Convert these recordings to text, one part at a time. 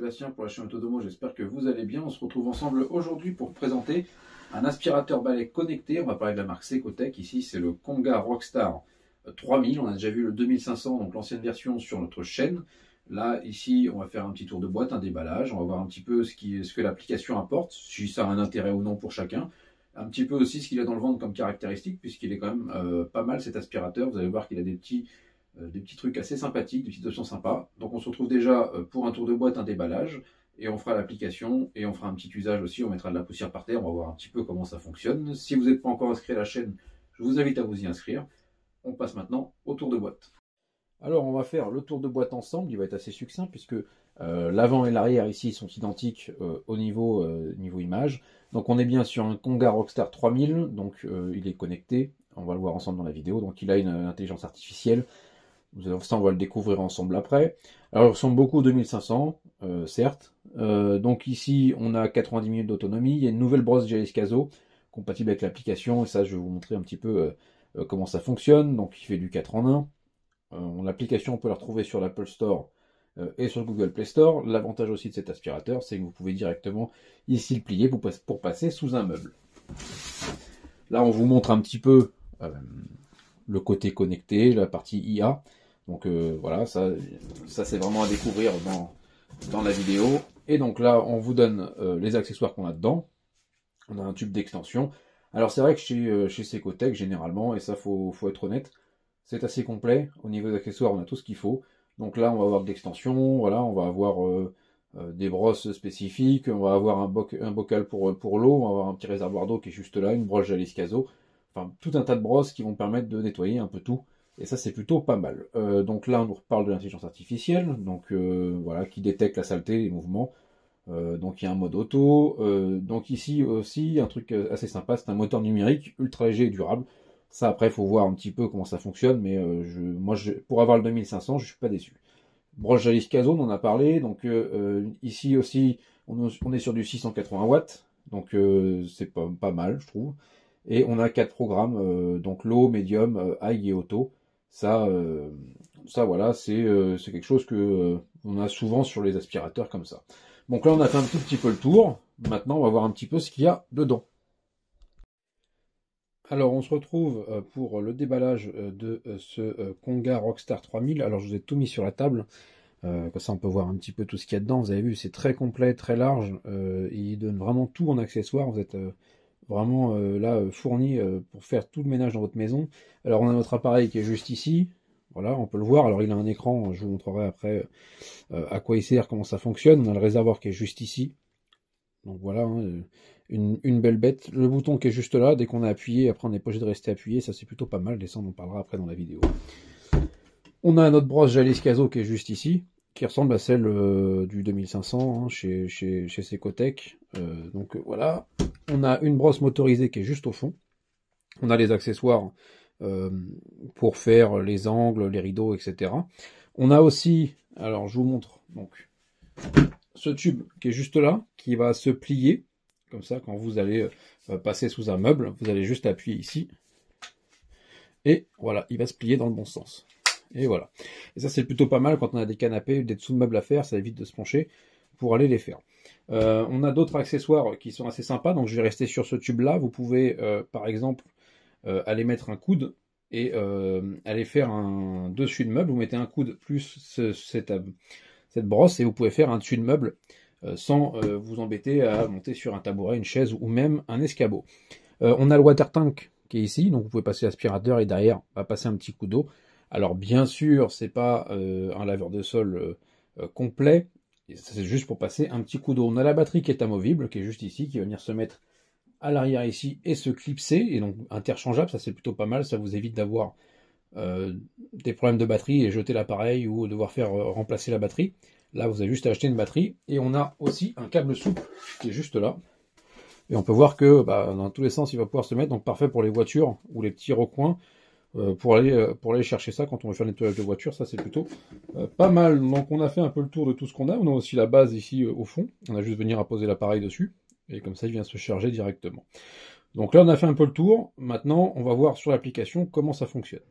Sébastien pour la chaîne Autodomo, j'espère que vous allez bien. On se retrouve ensemble aujourd'hui pour présenter un aspirateur balai connecté. On va parler de la marque Secotech. Ici, c'est le Konga Rockstar 3000. On a déjà vu le 2500, donc l'ancienne version, sur notre chaîne. Là, ici, on va faire un petit tour de boîte, un déballage. On va voir un petit peu ce que l'application apporte, si ça a un intérêt ou non pour chacun. Un petit peu aussi ce qu'il a dans le ventre comme caractéristique, puisqu'il est quand même pas mal cet aspirateur. Vous allez voir qu'il a des petits trucs assez sympathiques, des petites options sympas. Donc on se retrouve déjà pour un tour de boîte, un déballage, et on fera l'application, et on fera un petit usage aussi, on mettra de la poussière par terre, on va voir un petit peu comment ça fonctionne. Si vous n'êtes pas encore inscrit à la chaîne, je vous invite à vous y inscrire. On passe maintenant au tour de boîte. Alors on va faire le tour de boîte ensemble, il va être assez succinct, puisque l'avant et l'arrière ici sont identiques au niveau image. Donc on est bien sur un Konga Rockstar 3000, donc il est connecté, on va le voir ensemble dans la vidéo, donc il a une intelligence artificielle. Ça, on va le découvrir ensemble après. Alors, il ressemble beaucoup au 2500, certes. Donc ici, on a 90 minutes d'autonomie. Il y a une nouvelle brosse J-Escaso, compatible avec l'application. Et ça, je vais vous montrer un petit peu comment ça fonctionne. Donc, il fait du 4 en 1. L'application, on peut la retrouver sur l'Apple Store et sur le Google Play Store. L'avantage aussi de cet aspirateur, c'est que vous pouvez directement ici le plier pour passer sous un meuble. Là, on vous montre un petit peu le côté connecté, la partie IA. Donc voilà, ça c'est vraiment à découvrir dans la vidéo. Et donc là, on vous donne les accessoires qu'on a dedans. On a un tube d'extension. Alors c'est vrai que chez Secotech, généralement, et ça faut être honnête, c'est assez complet. Au niveau des accessoires, on a tout ce qu'il faut. Donc là, on va avoir de l'extension, voilà, on va avoir des brosses spécifiques, on va avoir un bocal pour l'eau, on va avoir un petit réservoir d'eau qui est juste là, une brosse J-Escaso. Enfin, tout un tas de brosses qui vont permettre de nettoyer un peu tout. Et ça, c'est plutôt pas mal. Donc là, on nous reparle de l'intelligence artificielle, donc voilà, qui détecte la saleté, les mouvements. Donc il y a un mode auto. Donc ici aussi, un truc assez sympa, c'est un moteur numérique ultra léger et durable. Ça, après, il faut voir un petit peu comment ça fonctionne, mais pour avoir le 2500, je suis pas déçu. Broche J-Escaso, on en a parlé. Donc ici aussi, on est sur du 680 watts. Donc c'est pas mal, je trouve. Et on a 4 programmes, donc low, medium, high et auto. Ça voilà, c'est quelque chose que on a souvent sur les aspirateurs comme ça. Donc là, on a fait un tout petit peu le tour. Maintenant, on va voir un petit peu ce qu'il y a dedans. Alors, on se retrouve pour le déballage de ce Konga Rockstar 3000. Alors, je vous ai tout mis sur la table. Comme ça, on peut voir un petit peu tout ce qu'il y a dedans. Vous avez vu, c'est très complet, très large. Il donne vraiment tout en accessoires. Vous êtes vraiment là fourni pour faire tout le ménage dans votre maison. Alors on a notre appareil qui est juste ici, voilà, on peut le voir. Alors il a un écran, je vous montrerai après à quoi il sert, comment ça fonctionne. On a le réservoir qui est juste ici, donc voilà, hein, une belle bête. Le bouton qui est juste là, dès qu'on a appuyé, après on n'est pas obligé de rester appuyé, ça c'est plutôt pas mal. Ça on en parlera après dans la vidéo. On a notre brosse J-Escaso qui est juste ici, qui ressemble à celle du 2500 hein, chez Secotech. Donc voilà, on a une brosse motorisée qui est juste au fond. On a les accessoires pour faire les angles, les rideaux, etc. On a aussi, alors je vous montre, donc ce tube qui est juste là, qui va se plier, comme ça quand vous allez passer sous un meuble, vous allez juste appuyer ici, et voilà, il va se plier dans le bon sens. Et voilà. Et ça, c'est plutôt pas mal quand on a des canapés, des dessous de meubles à faire, ça évite de se pencher pour aller les faire. On a d'autres accessoires qui sont assez sympas, donc je vais rester sur ce tube-là. Vous pouvez, par exemple, aller mettre un coude et aller faire un dessus de meuble. Vous mettez un coude plus cette brosse et vous pouvez faire un dessus de meuble sans vous embêter à monter sur un tabouret, une chaise ou même un escabeau. On a le water tank qui est ici, donc vous pouvez passer l'aspirateur et derrière, on va passer un petit coup d'eau. Alors bien sûr, c'est pas un laveur de sol complet, c'est juste pour passer un petit coup d'eau. On a la batterie qui est amovible, qui est juste ici, qui va venir se mettre à l'arrière ici et se clipser, et donc interchangeable, ça c'est plutôt pas mal, ça vous évite d'avoir des problèmes de batterie et jeter l'appareil ou devoir faire remplacer la batterie. Là vous avez juste à acheter une batterie, et on a aussi un câble souple qui est juste là. Et on peut voir que dans tous les sens il va pouvoir se mettre, donc parfait pour les voitures ou les petits recoins. Pour aller chercher ça quand on veut faire le nettoyage de voiture, ça c'est plutôt pas mal. Donc on a fait un peu le tour de tout ce qu'on a. On a aussi la base ici au fond. On a juste venir à poser l'appareil dessus. Et comme ça il vient se charger directement. Donc là on a fait un peu le tour. Maintenant on va voir sur l'application comment ça fonctionne.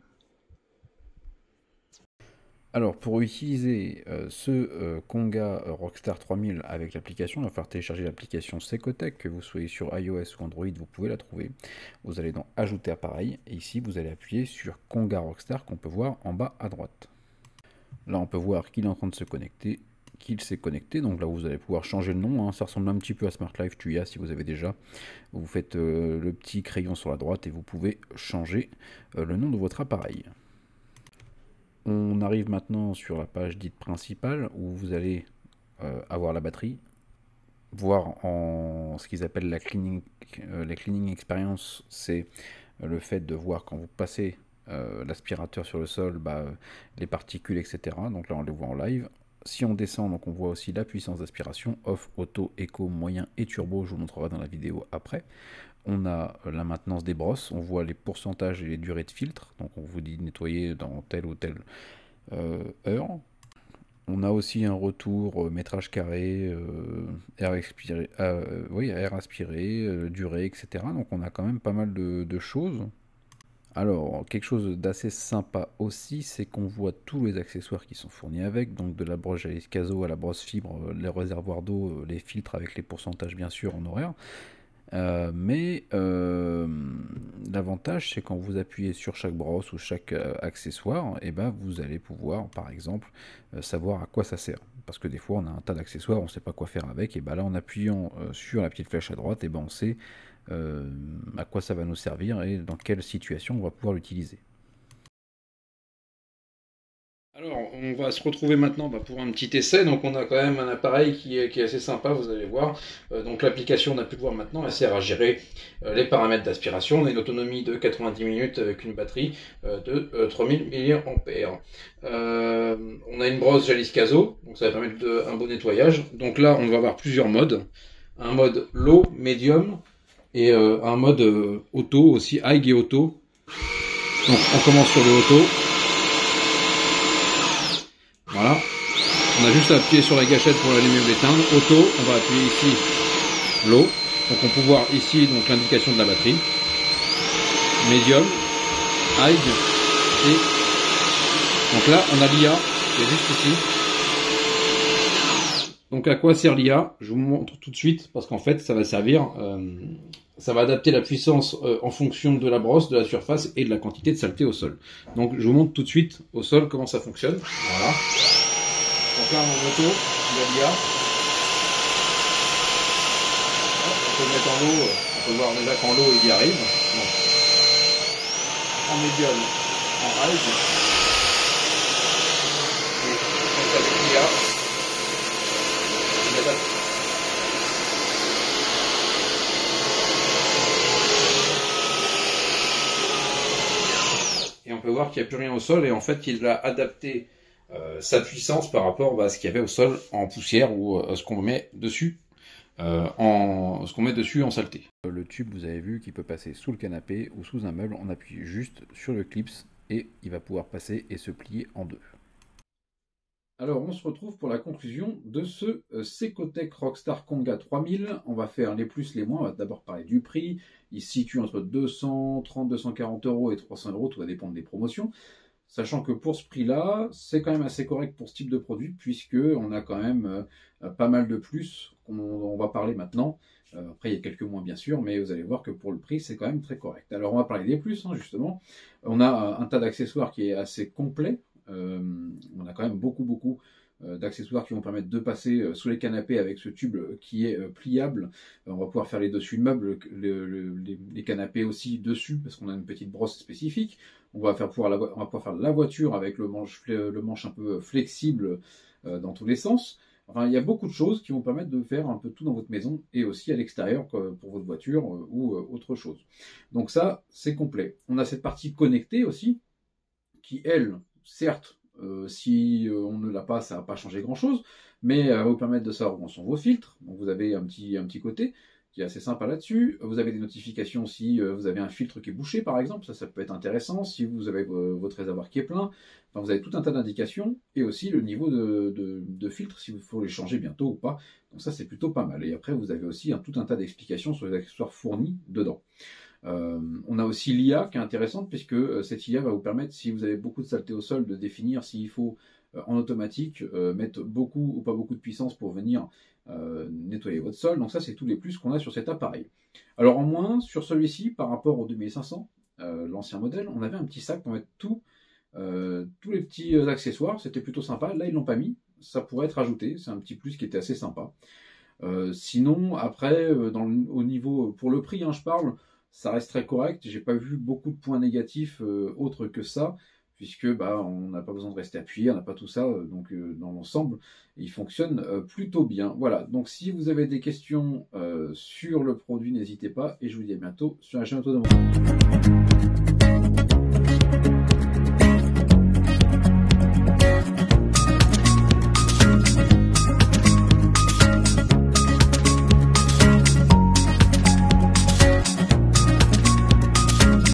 Alors, pour utiliser ce Konga Rockstar 3000 avec l'application, il va falloir télécharger l'application Secotech, que vous soyez sur iOS ou Android, vous pouvez la trouver. Vous allez dans Ajouter appareil, et ici vous allez appuyer sur Konga Rockstar qu'on peut voir en bas à droite. Là, on peut voir qu'il est en train de se connecter, qu'il s'est connecté. Donc là, vous allez pouvoir changer le nom. Hein. Ça ressemble un petit peu à Smart Life Tuya si vous avez déjà. Vous faites le petit crayon sur la droite et vous pouvez changer le nom de votre appareil. On arrive maintenant sur la page dite principale où vous allez avoir la batterie, voir en ce qu'ils appellent la cleaning experience, c'est le fait de voir quand vous passez l'aspirateur sur le sol, les particules, etc. Donc là, on les voit en live. Si on descend, donc on voit aussi la puissance d'aspiration, off, auto, éco, moyen et turbo. Je vous montrerai dans la vidéo après. On a la maintenance des brosses, on voit les pourcentages et les durées de filtre. Donc on vous dit de nettoyer dans telle ou telle heure. On a aussi un retour métrage carré, air expiré, air aspiré, durée, etc. Donc on a quand même pas mal de choses. Alors, quelque chose d'assez sympa aussi, c'est qu'on voit tous les accessoires qui sont fournis avec, donc de la brosse Jallis Caso à la brosse fibre, les réservoirs d'eau, les filtres avec les pourcentages bien sûr en horaire. L'avantage, c'est quand vous appuyez sur chaque brosse ou chaque accessoire, et vous allez pouvoir, par exemple, savoir à quoi ça sert. Parce que des fois, on a un tas d'accessoires, on ne sait pas quoi faire avec, et là, en appuyant sur la petite flèche à droite, on sait à quoi ça va nous servir et dans quelle situation on va pouvoir l'utiliser. Alors, on va se retrouver maintenant pour un petit essai. Donc, on a quand même un appareil qui est assez sympa, vous allez voir. Donc, l'application, on a pu le voir maintenant, elle sert à gérer les paramètres d'aspiration. On a une autonomie de 90 minutes avec une batterie de 3000 mAh. On a une brosse Jallis Caso, donc ça va permettre un bon nettoyage. Donc là, on va avoir plusieurs modes. Un mode low, medium et un mode auto aussi, high et auto. Donc, on commence sur le auto. Voilà, on a juste à appuyer sur la gâchette pour l'allumer ou l'éteindre. Auto, on va appuyer ici low. Donc on peut voir ici l'indication de la batterie. Medium, high et donc là on a l'IA qui est juste ici. Donc à quoi sert l'IA? Je vous montre tout de suite parce qu'en fait ça va servir, ça va adapter la puissance en fonction de la brosse, de la surface et de la quantité de saleté au sol. Donc je vous montre tout de suite au sol comment ça fonctionne. Voilà. Donc là mon moto, il y a l'IA. On peut le mettre en l'eau, on peut voir déjà qu'en l'eau il y arrive. Donc, en médium, en high. Et donc avec l'IA, il adapte. Et on peut voir qu'il n'y a plus rien au sol et en fait il a adapté sa puissance par rapport à ce qu'il y avait au sol en poussière ou ce qu'on met dessus en saleté. Le tube, vous avez vu qu'il peut passer sous le canapé ou sous un meuble. On appuie juste sur le clips et il va pouvoir passer et se plier en deux. Alors, on se retrouve pour la conclusion de ce Secotech Rockstar Konga 3000. On va faire les plus, les moins. On va d'abord parler du prix. Il se situe entre 230, 240 euros et 300 euros. Tout va dépendre des promotions. Sachant que pour ce prix-là, c'est quand même assez correct pour ce type de produit, puisqu'on a quand même pas mal de plus qu'on va parler maintenant. Après, il y a quelques moins bien sûr, mais vous allez voir que pour le prix, c'est quand même très correct. Alors, on va parler des plus, justement. On a un tas d'accessoires qui est assez complet. On a quand même beaucoup d'accessoires qui vont permettre de passer sous les canapés avec ce tube qui est pliable. On va pouvoir faire les dessus de meubles, les canapés aussi dessus parce qu'on a une petite brosse spécifique. On va pouvoir faire la voiture avec le manche un peu flexible dans tous les sens. Enfin, il y a beaucoup de choses qui vont permettre de faire un peu tout dans votre maison et aussi à l'extérieur pour votre voiture ou autre chose. Donc ça, c'est complet. On a cette partie connectée aussi qui, elle, certes, si on ne l'a pas, ça ne va pas changer grand-chose, mais elle va vous permettre de savoir où sont vos filtres. Donc vous avez un petit côté qui est assez sympa là-dessus. Vous avez des notifications si vous avez un filtre qui est bouché, par exemple. Ça peut être intéressant. Si vous avez votre réservoir qui est plein. Enfin, vous avez tout un tas d'indications. Et aussi le niveau de filtre, si vous faut les changer bientôt ou pas. Donc ça, c'est plutôt pas mal. Et après, vous avez aussi tout un tas d'explications sur les accessoires fournis dedans. On a aussi l'IA qui est intéressante puisque cette IA va vous permettre, si vous avez beaucoup de saleté au sol, de définir s'il faut en automatique mettent beaucoup ou pas beaucoup de puissance pour venir nettoyer votre sol. Donc ça, c'est tous les plus qu'on a sur cet appareil. Alors en moins, sur celui-ci, par rapport au 2500, l'ancien modèle, on avait un petit sac pour mettre tous les petits accessoires. C'était plutôt sympa. Là, ils l'ont pas mis. Ça pourrait être ajouté. C'est un petit plus qui était assez sympa. Sinon, après, au niveau, pour le prix, hein, je parle, ça reste très correct. J'ai pas vu beaucoup de points négatifs autres que ça, puisque bah, on n'a pas besoin de rester appuyé, on n'a pas tout ça. Donc, dans l'ensemble, il fonctionne plutôt bien. Voilà. Donc, si vous avez des questions sur le produit, n'hésitez pas. Et je vous dis à bientôt sur la chaîne Auto de Montagne.